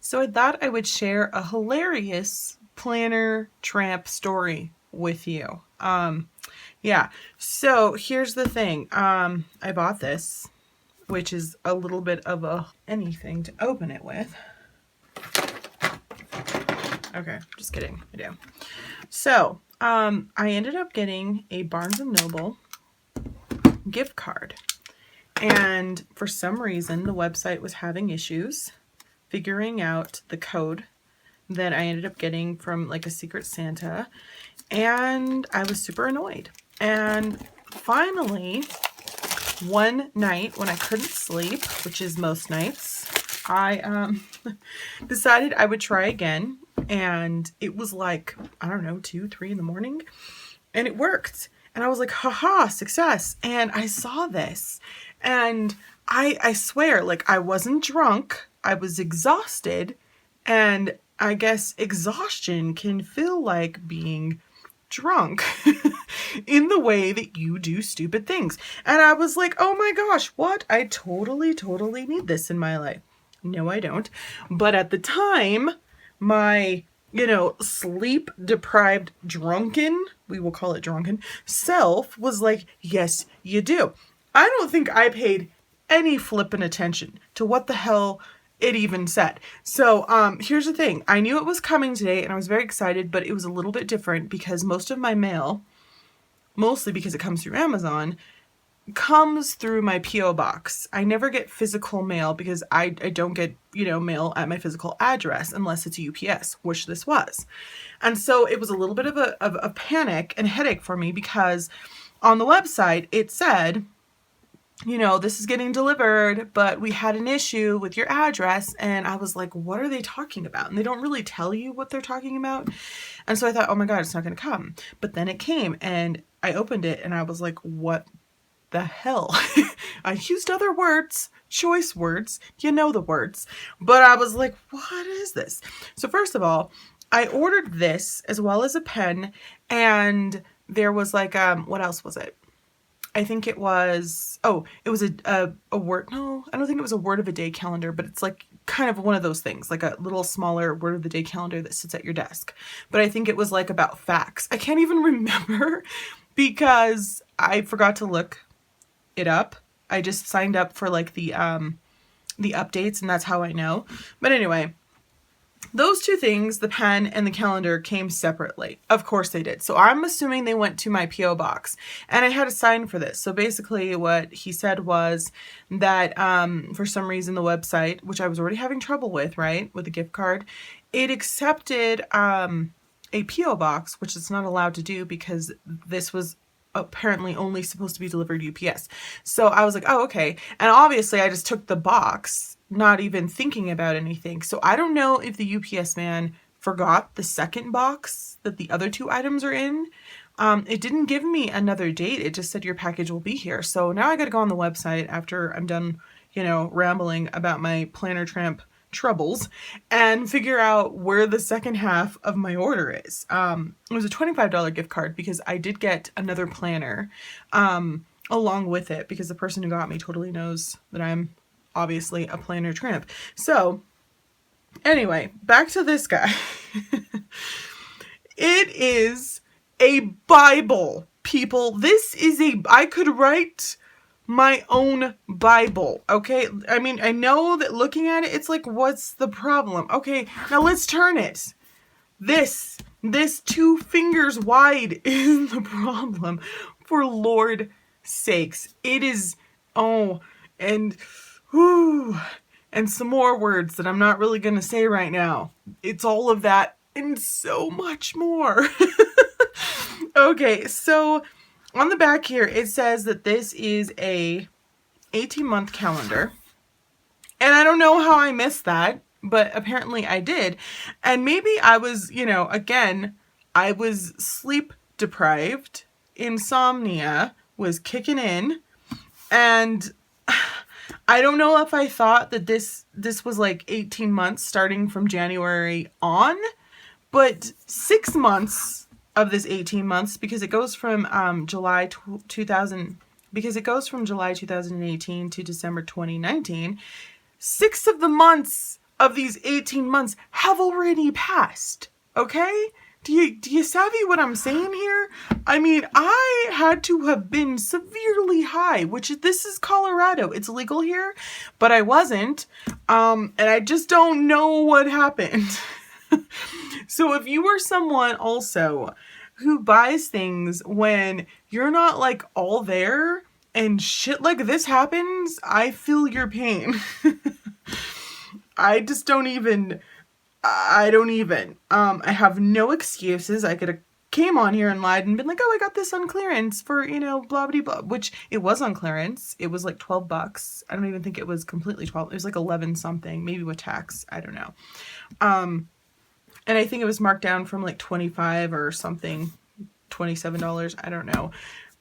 So I thought I would share a hilarious planner tramp story with you. Yeah. So here's the thing. I bought this, which is a little bit of a anything to open it with. Okay, just kidding. I do. So, I ended up getting a Barnes & Noble gift card. And for some reason, the website was having issues figuring out the code that I ended up getting from like a Secret Santa. And I was super annoyed. And finally, one night when I couldn't sleep, which is most nights, I decided I would try again. And it was like, I don't know, 2, 3 in the morning. And it worked. And I was like, haha, success. And I saw this. And I swear, like, I wasn't drunk. I was exhausted. And I guess exhaustion can feel like being drunk in the way that you do stupid things. And I was like, oh my gosh, what? I totally need this in my life. No, I don't. But at the time, my, sleep deprived drunken, we will call it drunken, self was like, yes, you do. I don't think I paid any flippin' attention to what the hell it even said. So here's the thing. I knew it was coming today and I was very excited, but it was a little bit different because most of my mail, mostly because it comes through Amazon, comes through my P.O. box. I never get physical mail because I don't get, mail at my physical address unless it's UPS, which this was. And so it was a little bit of a panic and headache for me because on the website it said, this is getting delivered, but we had an issue with your address. And I was like, what are they talking about? And they don't really tell you what they're talking about. And so I thought, oh my God, it's not going to come. But then it came and I opened it and I was like, what the hell? I used other words, choice words, the words, but I was like, what is this? So first of all, I ordered this as well as a pen, and there was like, what else was it? I think it was, it was a word. No, I don't think it was a word of a day calendar, but it's like kind of one of those things, like a little smaller word of the day calendar that sits at your desk. But I think it was like about facts. I can't even remember because I forgot to look it up. I just signed up for like the updates, and that's how I know. But anyway, those two things, the pen and the calendar, came separately. Of course they did. So I'm assuming they went to my P.O. box. And I had a sign for this. So basically what he said was that for some reason the website, which I was already having trouble with, right, with the gift card, it accepted a P.O. box, which it's not allowed to do because this was apparently only supposed to be delivered UPS. So I was like, oh, okay. And obviously I just took the box, not even thinking about anything. So I don't know if the UPS man forgot the second box that the other two items are in. It didn't give me another date. It just said your package will be here. So now I got to go on the website after I'm done, rambling about my planner tramp troubles and figure out where the second half of my order is. It was a $25 gift card because I did get another planner along with it because the person who got me totally knows that I'm obviously a planner tramp. So anyway, back to this guy. It is a Bible, people. This is I could write my own Bible, okay? I mean, I know that looking at it, it's like, what's the problem? Okay, now let's turn it. This 2 fingers wide is the problem. For Lord's sakes. It is, and some more words that I'm not really going to say right now. It's all of that and so much more. Okay, so on the back here, it says that this is a 18-month calendar. And I don't know how I missed that, but apparently I did. And maybe I was, again, I was sleep deprived. Insomnia was kicking in. And I don't know if I thought that this was like 18 months starting from January on, but 6 months of this 18 months, because it goes from July 2018 to December 2019. 6 of the months of these 18 months have already passed. Okay? Do you savvy what I'm saying here? I mean, I had to have been severely high, which this is Colorado. It's legal here, but I wasn't. And I just don't know what happened. So if you are someone also who buys things when you're not like all there and shit like this happens, I feel your pain. I just don't even, I have no excuses. I could have came on here and lied and been like, oh, I got this on clearance for, blah, blah, blah, which it was on clearance. It was like $12. I don't even think it was completely 12. It was like 11 something, maybe with tax. I don't know. And I think it was marked down from like 25 or something, $27. I don't know.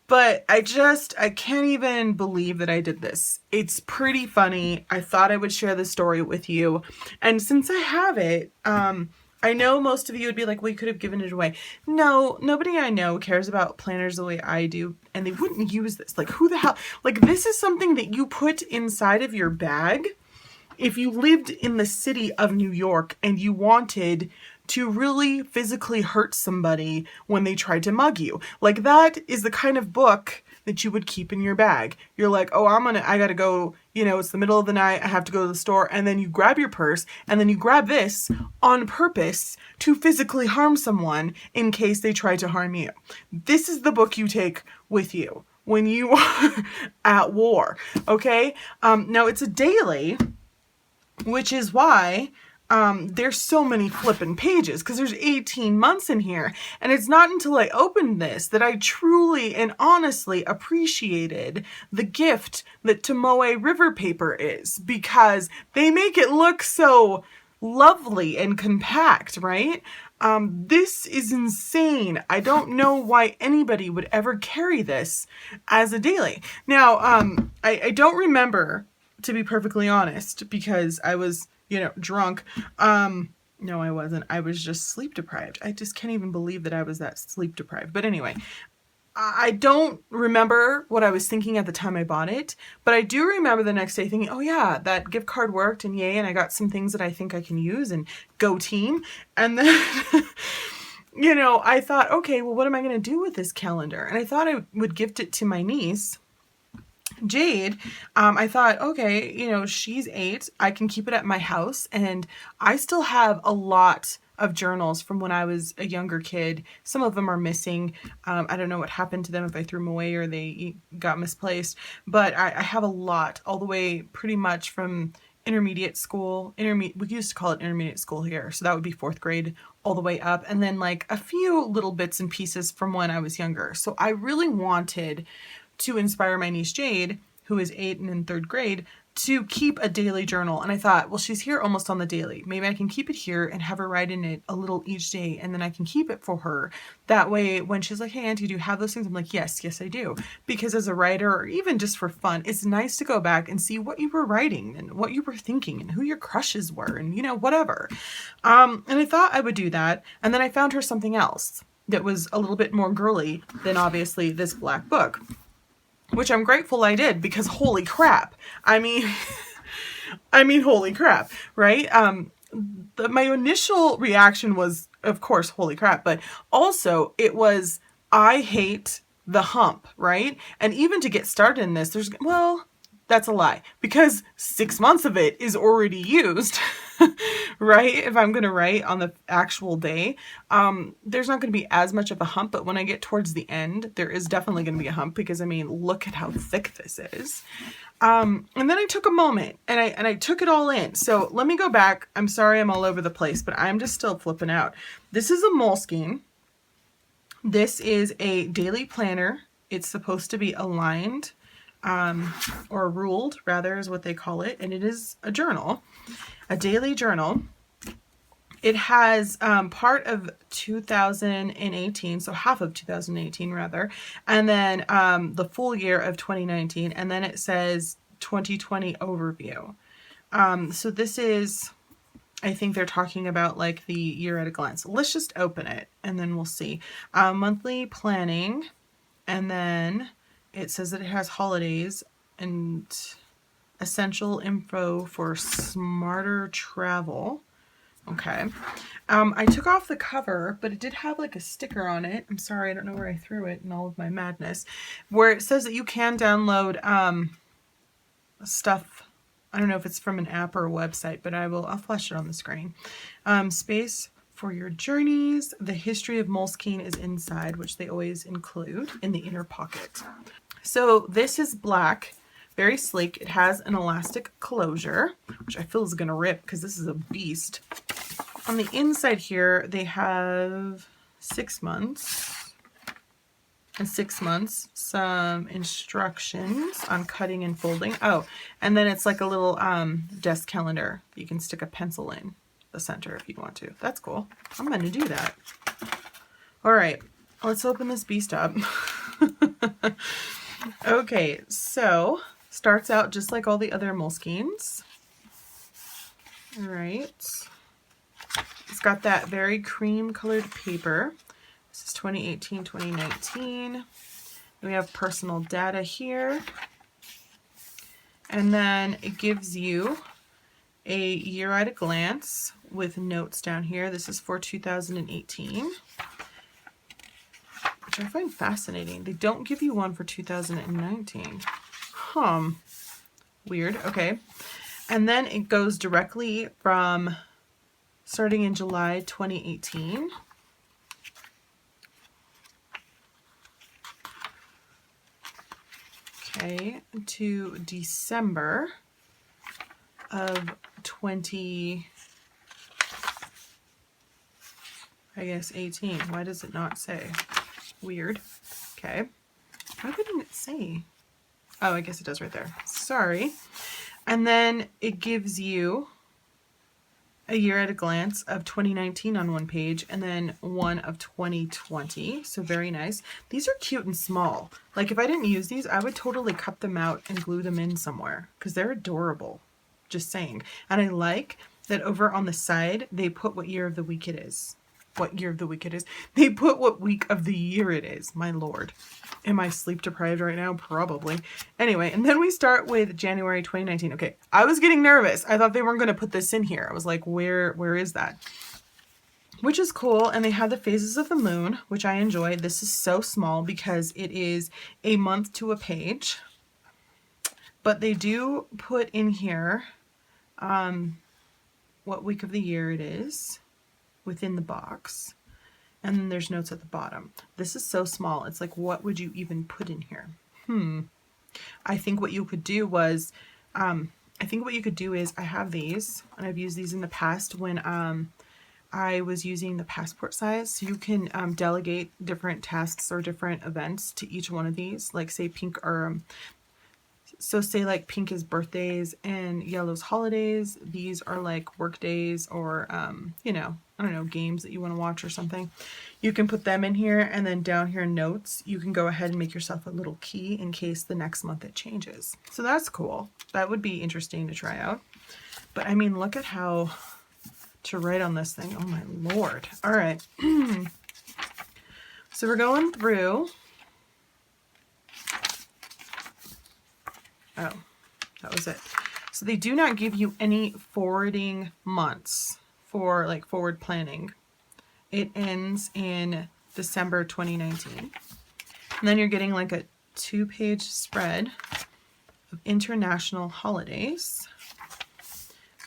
But I can't even believe that I did this. It's pretty funny. I thought I would share this story with you. And since I have it, I know most of you would be like, well, you could have given it away. No, nobody I know cares about planners the way I do. And they wouldn't use this. Like, who the hell? Like, this is something that you put inside of your bag if you lived in the city of New York and you wanted to really physically hurt somebody when they tried to mug you. Like, that is the kind of book that you would keep in your bag. You're like, oh, I gotta go, it's the middle of the night, I have to go to the store, and then you grab your purse, and then you grab this on purpose to physically harm someone in case they try to harm you. This is the book you take with you when you are at war, okay? Now, it's a daily, which is why there's so many flippin' pages, because there's 18 months in here. And it's not until I opened this that I truly and honestly appreciated the gift that Tomoe River paper is, because they make it look so lovely and compact, right? This is insane. I don't know why anybody would ever carry this as a daily. Now, I don't remember, to be perfectly honest, because I was, drunk. No, I wasn't. I was just sleep deprived. I just can't even believe that I was that sleep deprived. But anyway, I don't remember what I was thinking at the time I bought it, but I do remember the next day thinking, oh yeah, that gift card worked, and yay, and I got some things that I think I can use, and go team. And then, I thought, okay, well, what am I going to do with this calendar? And I thought I would gift it to my niece, Jade. I thought, okay, she's 8. I can keep it at my house. And I still have a lot of journals from when I was a younger kid. Some of them are missing. I don't know what happened to them, if I threw them away or they got misplaced. But I have a lot, all the way pretty much from intermediate school. We used to call it intermediate school here. So that would be 4th grade all the way up. And then like a few little bits and pieces from when I was younger. So I really wanted to inspire my niece Jade, who is 8 and in 3rd grade, to keep a daily journal. And I thought, well, she's here almost on the daily. Maybe I can keep it here and have her write in it a little each day, and then I can keep it for her. That way, when she's like, hey, Auntie, do you have those things? I'm like, yes, I do. Because as a writer, or even just for fun, it's nice to go back and see what you were writing and what you were thinking and who your crushes were and, whatever. And I thought I would do that. And then I found her something else that was a little bit more girly than obviously this black book, which I'm grateful I did, because holy crap. I mean, holy crap, right? My initial reaction was, of course, holy crap, but also it was, I hate the hump, right? And even to get started in this, that's a lie, because 6 months of it is already used, right? If I'm going to write on the actual day, there's not going to be as much of a hump, but when I get towards the end, there is definitely going to be a hump, because look at how thick this is. And then I took a moment and I took it all in. So let me go back. I'm sorry I'm all over the place, but I'm just still flipping out. This is a Moleskine. This is a daily planner. It's supposed to be aligned, or ruled rather is what they call it. And it is a journal, a daily journal. It has part of 2018, so half of 2018 rather, and then the full year of 2019, and then it says 2020 overview. So this is, I think they're talking about like the year at a glance. Let's just open it and then we'll see. Monthly planning, and then it says that it has holidays, and essential info for smarter travel. Okay. I took off the cover, but it did have like a sticker on it. I'm sorry, I don't know where I threw it in all of my madness, where it says that you can download stuff. I don't know if it's from an app or a website, but I'll flash it on the screen. Space for your journeys. The history of Moleskine is inside, which they always include in the inner pocket. So this is black, very sleek. It has an elastic closure, which I feel is going to rip because this is a beast. On the inside here, they have 6 months and 6 months, some instructions on cutting and folding. Oh, and then it's like a little desk calendar. You can stick a pencil in the center if you want to. That's cool. I'm going to do that. All right, let's open this beast up. Okay, so starts out just like all the other Moleskines. All right. It's got that very cream colored paper. This is 2018, 2019. We have personal data here. And then it gives you a year at a glance with notes down here. This is for 2018, which I find fascinating. They don't give you one for 2019. Weird. Okay. And then it goes directly from starting in July 2018. Okay, to December of 18. Why does it not say? Weird. Okay. Why wouldn't it say? Oh, I guess it does right there. Sorry. And then it gives you a year at a glance of 2019 on one page and then one of 2020. So very nice. These are cute and small. Like if I didn't use these, I would totally cut them out and glue them in somewhere because they're adorable. Just saying. And I like that over on the side, they put what year of the week it is. What year of the week it is. They put what week of the year it is. My Lord. Am I sleep deprived right now? Probably. Anyway, and then we start with January 2019. Okay, I was getting nervous. I thought they weren't going to put this in here. I was like, where is that? Which is cool. And they have the phases of the moon, which I enjoy. This is so small because it is a month to a page. But they do put in here what week of the year it is within the box. And then there's notes at the bottom. This is so small. It's like, what would you even put in here? I think what you could do was, I have these, and I've used these in the past when I was using the passport size. So you can delegate different tasks or different events to each one of these. Like say pink or so say like pink is birthdays and yellow's holidays. These are like work days or, you know, I don't know, games that you want to watch or something. You can put them in here, and then down here notes, you can go ahead and make yourself a little key in case the next month it changes. So that's cool. That would be interesting to try out. But I mean, look at how to write on this thing. Oh my Lord. All right. So we're going through. Oh, that was it. So they do not give you any forwarding months for like forward planning. It ends in December 2019. And then you're getting like a 2-page spread of international holidays.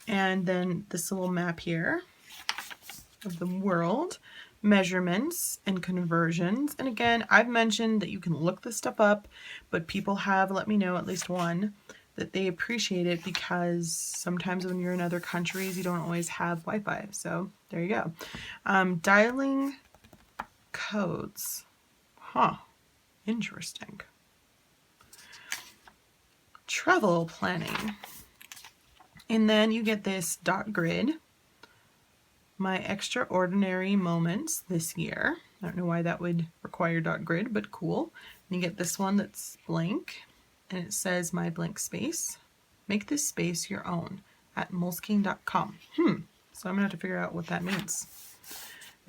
And then this little map here of the world, measurements and conversions. And again, I've mentioned that you can look this stuff up, but people have let me know, at least one, that they appreciate it because sometimes when you're in other countries, you don't always have Wi-Fi. So there you go. Dialing codes. Interesting. Travel planning. And then you get this dot grid. My extraordinary moments this year. I don't know why that would require dot grid, but cool. And you get this one that's blank, and it says my blank space. Make this space your own at moleskine.com. So I'm gonna have to figure out what that means.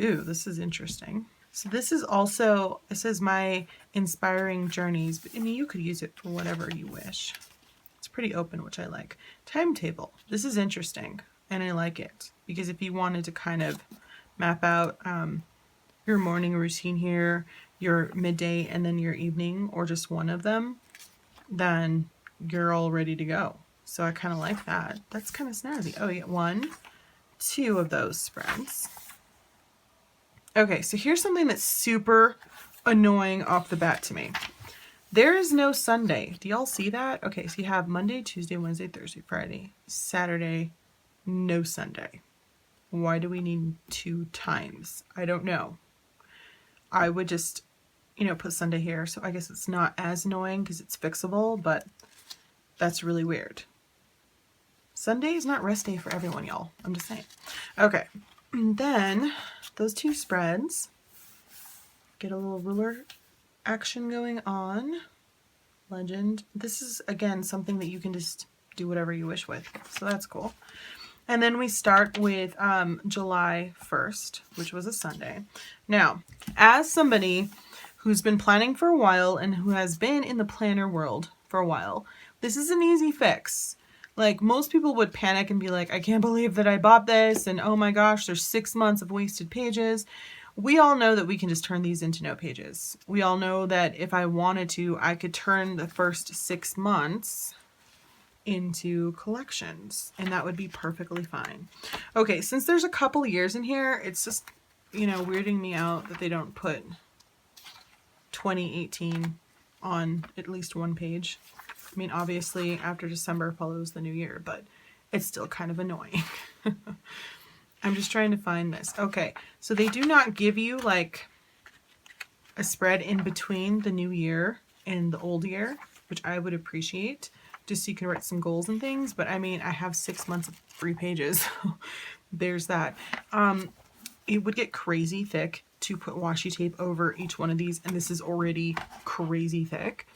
Ooh, this is interesting. So this is also, it says my inspiring journeys, but I mean, you could use it for whatever you wish. It's pretty pretty open, which I like. Timetable. This is interesting, and I like it because if you wanted to kind of map out your morning routine here, your midday, and then your evening, or just one of them, then you're all ready to go. So I kind of like that. That's kind of snazzy. Oh, you get 1, 2 of those spreads. Okay, so here's something that's super annoying off the bat to me. There is no Sunday. Do y'all see that? Okay, so you have Monday, Tuesday, Wednesday, Thursday, Friday, Saturday, no Sunday. Why do we need 2 times? I don't know. I would just, you know, put Sunday here. So I guess it's not as annoying because it's fixable, but that's really weird. Sunday is not rest day for everyone, y'all. I'm just saying. Okay, and then those 2 spreads get a little ruler action going on. Legend. This is, again, something that you can just do whatever you wish with. So that's cool. And then we start with July 1st, which was a Sunday. Now, as somebody who's been planning for a while and who has been in the planner world for a while, this is an easy fix. Like, most people would panic and be like, I can't believe that I bought this, and oh my gosh, there's 6 months of wasted pages. We all know that we can just turn these into note pages. We all know that if I wanted to, I could turn the first 6 months into collections, and that would be perfectly fine. Okay, since there's a couple years in here, it's just, you know, weirding me out that they don't put 2018 on at least one page. I mean, obviously after December follows the new year, but it's still kind of annoying. I'm just trying to find this. Okay, so they do not give you like a spread in between the new year and the old year, which I would appreciate, just so you can write some goals and things. But I mean, I have 6 months of 3 pages. There's that. It would get crazy thick to put washi tape over each one of these, and this is already crazy thick.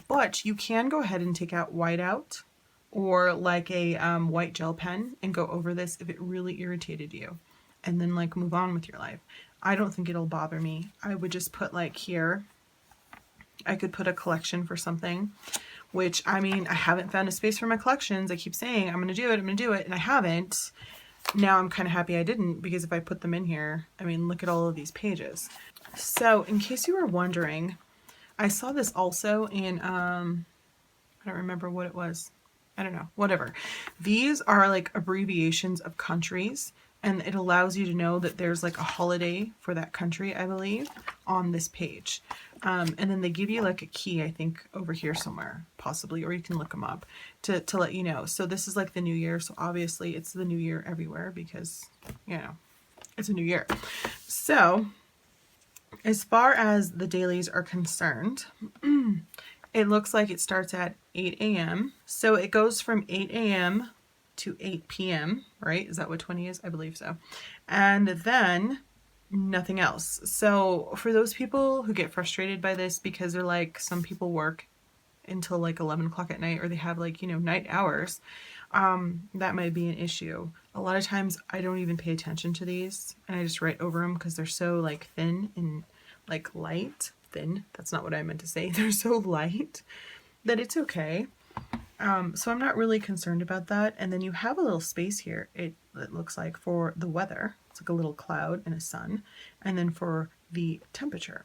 But you can go ahead and take out whiteout or like a white gel pen and go over this if it really irritated you, and then like move on with your life. I don't think it'll bother me. I would just put like here, I could put a collection for something, which, I mean, I haven't found a space for my collections. I keep saying I'm going to do it, I'm going to do it, and I haven't. Now I'm kind of happy I didn't, because if I put them in here, I mean, look at all of these pages. So in case you were wondering, I saw this also in, I don't remember what it was. I don't know, whatever. These are like abbreviations of countries, and it allows you to know that there's like a holiday for that country, I believe, on this page. And then they give you like a key, I think, over here somewhere, possibly, or you can look them up to let you know. So this is like the new year. So obviously it's the new year everywhere because, you know, it's a new year. So as far as the dailies are concerned, it looks like it starts at 8 a.m. So it goes from 8 a.m. to 8 p.m., right? Is that what 20 is? I believe so. And then nothing else. So for those people who get frustrated by this because they're like, some people work until like 11 o'clock at night, or they have like, you know, night hours, that might be an issue. A lot of times I don't even pay attention to these, and I just write over them because they're so like thin and like light. Thin, that's not what I meant to say. They're so light that it's okay. So I'm not really concerned about that. And then you have a little space here, it looks like, for the weather. It's like a little cloud and a sun. And then for the temperature,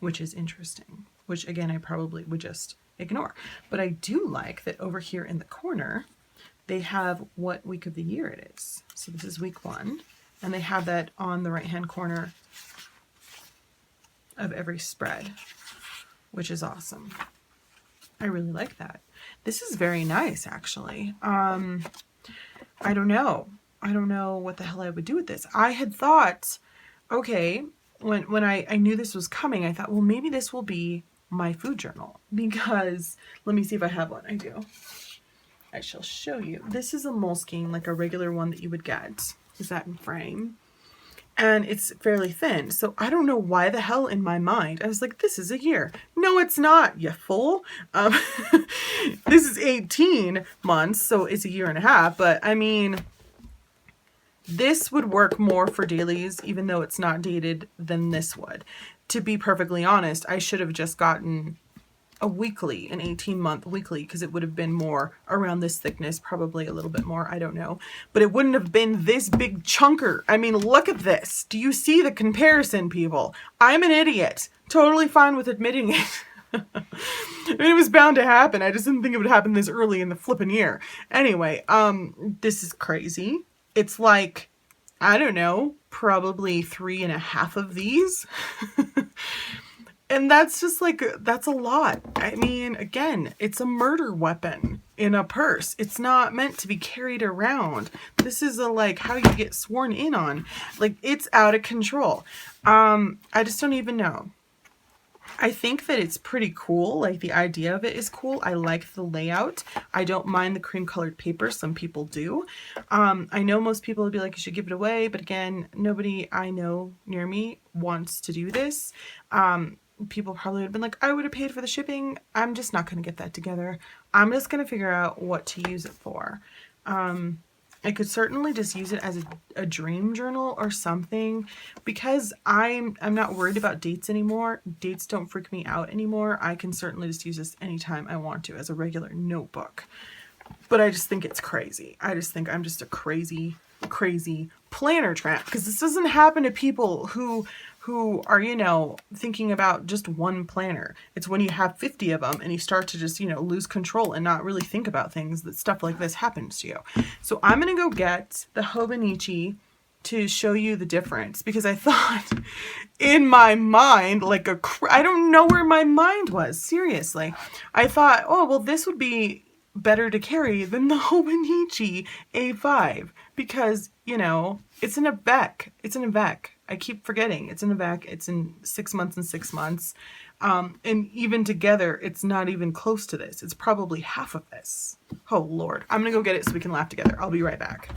which is interesting, which again, I probably would just ignore. But I do like that over here in the corner, they have what week of the year it is. So this is week 1, and they have that on the right-hand corner of every spread, which is awesome. I really like that. This is very nice, actually. I don't know. I don't know what the hell I would do with this. I had thought, okay, when I knew this was coming, I thought, well, maybe this will be my food journal, because let me see if I have one. I do. I shall show you. This is a Moleskine, like a regular one that you would get. Is that in frame? And it's fairly thin. So I don't know why the hell in my mind I was like, this is a year. No, it's not, you fool. This is 18 months, so it's a year and a half. But I mean, this would work more for dailies, even though it's not dated, than this would. To be perfectly honest, I should have just gotten an 18-month weekly, because it would have been more around this thickness, probably a little bit more, I don't know. But it wouldn't have been this big chunker. I mean, look at this. Do you see the comparison, people? I'm an idiot. Totally fine with admitting it. I mean, it was bound to happen. I just didn't think it would happen this early in the flipping year. Anyway, this is crazy. It's like, I don't know, probably 3.5 of these. And that's just like, that's a lot. I mean, again, it's a murder weapon in a purse. It's not meant to be carried around. This is a, like, how you get sworn in on. Like, it's out of control. I just don't even know. I think that it's pretty cool. Like, the idea of it is cool. I like the layout. I don't mind the cream colored paper. Some people do. I know most people would be like, you should give it away. But again, nobody I know near me wants to do this. People probably would have been like, I would have paid for the shipping. I'm just not going to get that together. I'm just going to figure out what to use it for. I could certainly just use it as a dream journal or something, because I'm not worried about dates anymore. Dates don't freak me out anymore. I can certainly just use this anytime I want to as a regular notebook. But I just think it's crazy. I just think I'm just a crazy planner tramp, because this doesn't happen to people who are, you know, thinking about just one planner. It's when you have 50 of them and you start to just, you know, lose control and not really think about things, that stuff like this happens to you. So I'm going to go get the Hobonichi to show you the difference, because I thought in my mind, like I don't know where my mind was. Seriously. I thought, oh, well, this would be better to carry than the Hobonichi A5, because, you know, it's an Avec. It's an Avec. I keep forgetting. It's an Avec. It's in 6 months and 6 months. And even together, it's not even close to this. It's probably half of this. Oh, Lord. I'm going to go get it so we can laugh together. I'll be right back.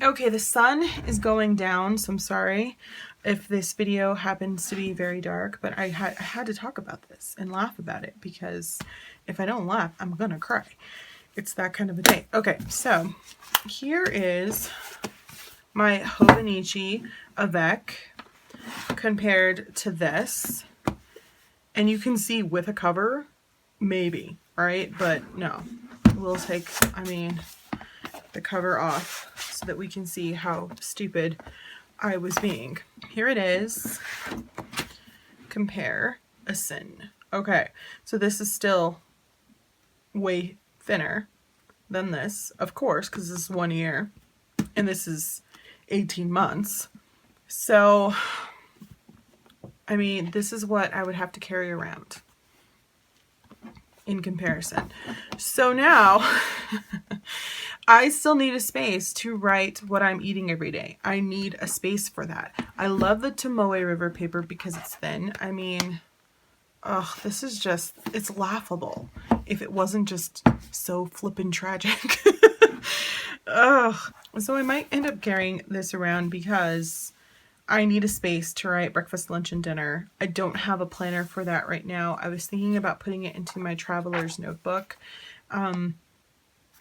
Okay, the sun is going down, so I'm sorry if this video happens to be very dark, but I had to talk about this and laugh about it, because if I don't laugh, I'm going to cry. It's that kind of a day. Okay, so here is my Hobonichi Avec compared to this. And you can see with a cover, maybe, right? But no, we'll take, I mean, the cover off so that we can see how stupid I was being. Here it is. Comparison. Okay, so this is still way thinner than this, of course, because this is 1 year and this is 18 months. So, I mean, this is what I would have to carry around in comparison. So now I still need a space to write what I'm eating every day. I need a space for that. I love the Tomoe River paper because it's thin. I mean, oh, this is just, it's laughable if it wasn't just so flippin' tragic. Ugh. So I might end up carrying this around because I need a space to write breakfast, lunch, and dinner. I don't have a planner for that right now. I was thinking about putting it into my traveler's notebook.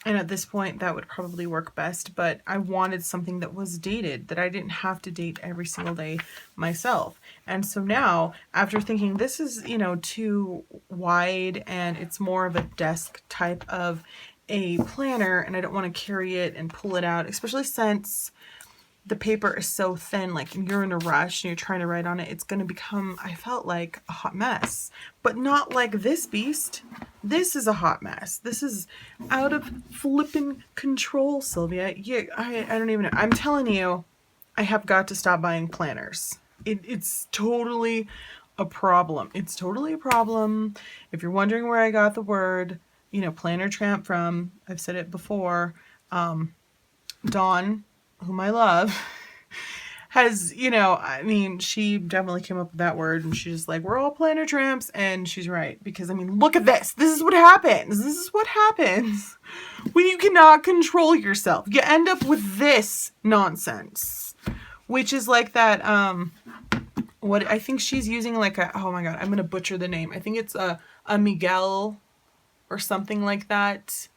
And at this point, that would probably work best, but I wanted something that was dated, that I didn't have to date every single day myself. And so now, after thinking this is, you know, too wide and it's more of a desk type of a planner, and I don't want to carry it and pull it out, especially since the paper is so thin, like you're in a rush and you're trying to write on it, it's going to become, I felt like, a hot mess. But not like this beast. This is a hot mess. This is out of flippin' control, Sylvia. Yeah, I don't even know. I'm telling you, I have got to stop buying planners. It's totally a problem. It's totally a problem. If you're wondering where I got the word, you know, planner tramp from, I've said it before, Dawn, whom I love, has, you know, I mean, she definitely came up with that word, and she's just like, we're all planner tramps, and she's right, because, I mean, look at this. This is what happens. This is what happens when you cannot control yourself. You end up with this nonsense, which is like that, what I think she's using, like a, oh my God, I'm going to butcher the name. I think it's a Miguel or something like that.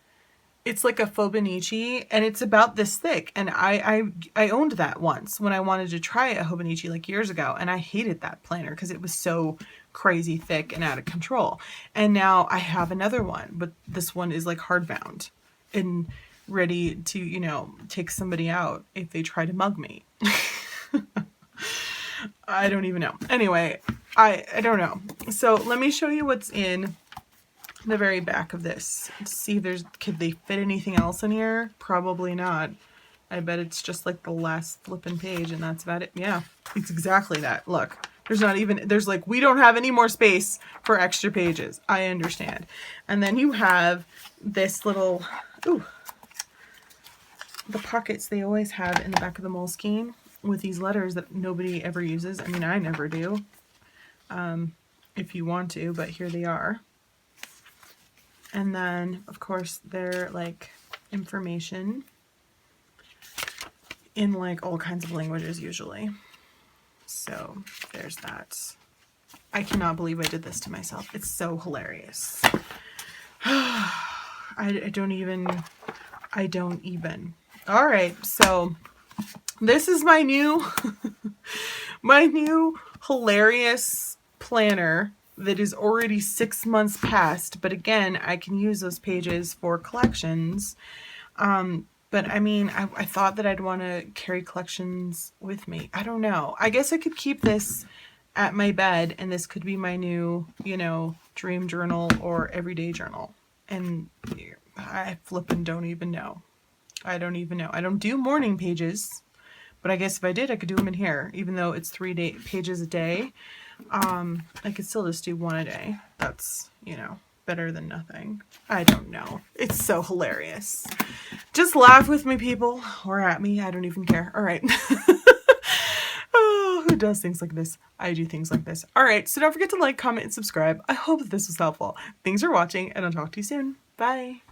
It's like a Hobonichi, and it's about this thick. And I owned that once when I wanted to try a Hobonichi like years ago, and I hated that planner because it was so crazy thick and out of control. And now I have another one, but this one is like hardbound and ready to, you know, take somebody out if they try to mug me. I don't even know. Anyway, I don't know. So let me show you what's in the very back of this. Let's see if there's, could they fit anything else in here? Probably not. I bet it's just like the last flipping page and that's about it. Yeah, it's exactly that. Look, there's not even, there's like, we don't have any more space for extra pages. I understand. And then you have this little, ooh, the pockets they always have in the back of the Moleskine with these letters that nobody ever uses. I mean, I never do. If you want to, but here they are. And then, of course, they're like information in like all kinds of languages usually. So there's that. I cannot believe I did this to myself. It's so hilarious. I don't even. All right, so this is my new my new hilarious planner that is already 6 months past, but again, I can use those pages for collections. But I mean, I thought that I'd want to carry collections with me. I don't know. I guess I could keep this at my bed and this could be my new, you know, dream journal or everyday journal. And I flippin' don't even know. I don't even know. I don't do morning pages, but I guess if I did, I could do them in here, even though it's 3 pages a day. I could still just do one a day. That's, you know, better than nothing. I don't know. It's so hilarious. Just laugh with me, people, or at me. I don't even care. All right. Oh, who does things like this? I do things like this. All right. So don't forget to like, comment, and subscribe. I hope that this was helpful. Thanks for watching, and I'll talk to you soon. Bye.